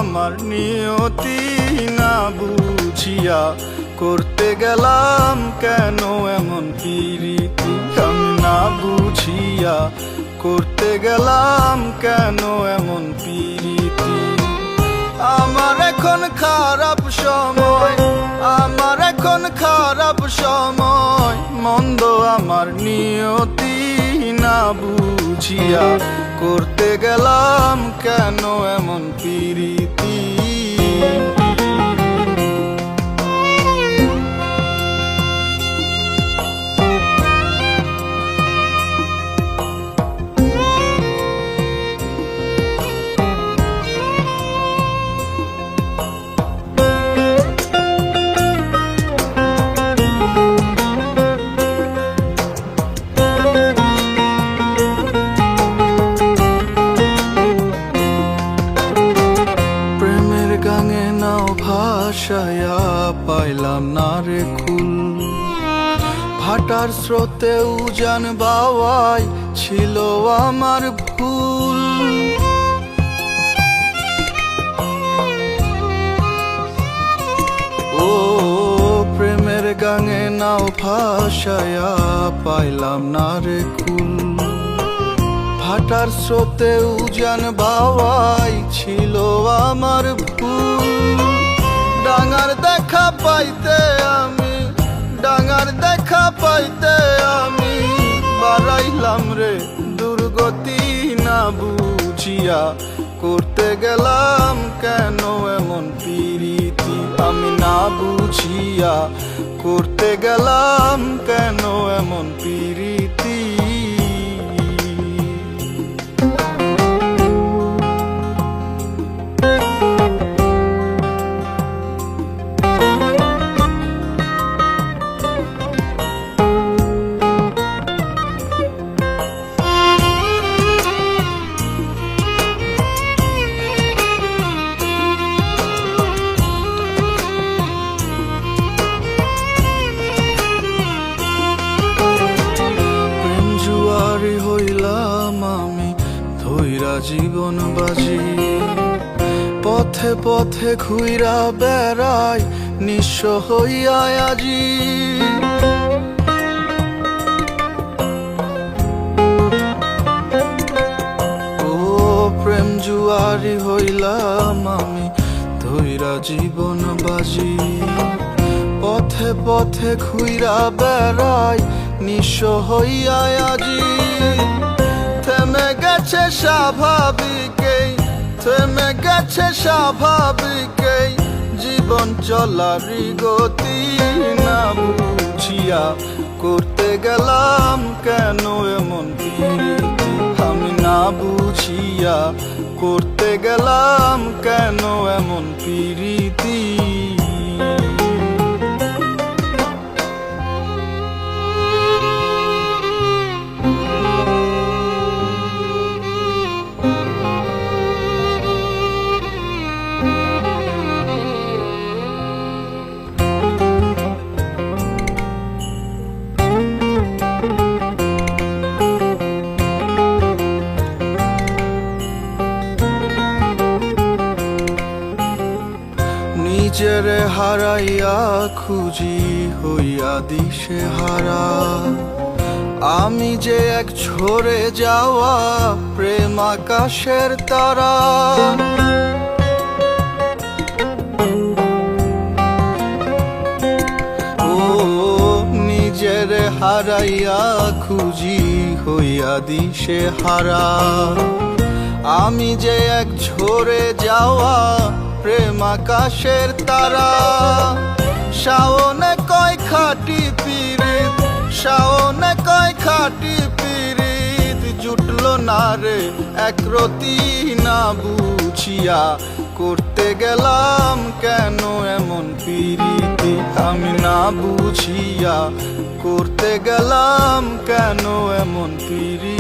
আমার নিয়তি না বুঝিয়া করতে গেলাম কেন এমন প্রীতি। আমি না বুঝিয়া করতে গেলাম কেন এমন প্রীতি। আমার এখন খারাপ সময়, আমার এখন খারাপ সময়, মন্দ আমার নিয়তি না বুঝিয়া করতে গেলাম কেন এমন প্রীতি। ভাসায়া পাইলাম না রে কুল, ভাটার স্রোতে উজান বাওয়াই ছিল আমার ভুল। ও প্রেমের গাঙে নাও ভাসায়া পাইলাম না রে কুল, ভাটার স্রোতে উজান বাওয়াই ছিল আমার ভুল। ডাঙার দেখা পাইতে আমি, ডাঙার দেখা পাইতে আমি বাড়াইলাম রে দুর্গতি না বুঝিয়া করতে গেলাম কেন এমন প্রীতি। আমি না বুঝিয়া করতে গেলাম কেন এমন প্রীতি। জীবন বাজি পথে পথে ঘুইরা বেড়াই নিঃস্ব হইয়া আজি। ও প্রেম জুয়ারি হইলাম আমি ধইরা জীবন বাজি, পথে পথে ঘুইরা বেড়াই নিঃস্ব হইয়া আজি। থেমে গেছে স্বাভাবিকেই, থেমে গেছে স্বাভাবিকেই জীবন চলারই গতি না বুঝিয়া করতে গেলাম কেন এমন প্রীতি। আমি না বুঝিয়া করতে গেলাম কেন এমন প্রীতি। নিজেরে হারাইয়া খুঁজি হইয়া দিশে হারা, আমি যে এক ঝরে যাওয়া প্রেম আকাশের তারা। ও নিজেরে হারাইয়া খুঁজি হইয়া দিশে হারা, আমি যে এক ঝরে যাওয়া প্রেম আকাশের তারা। শাওনে কয় খাটি পীড়িত, শাওনে কয় খাটি পীড়িত জুটলো না রে একরতি না বুঝিয়া করতে গেলাম কেন এমন প্রীতি। আমি না বুঝিয়া করতে গেলাম কেন এমন প্রীতি।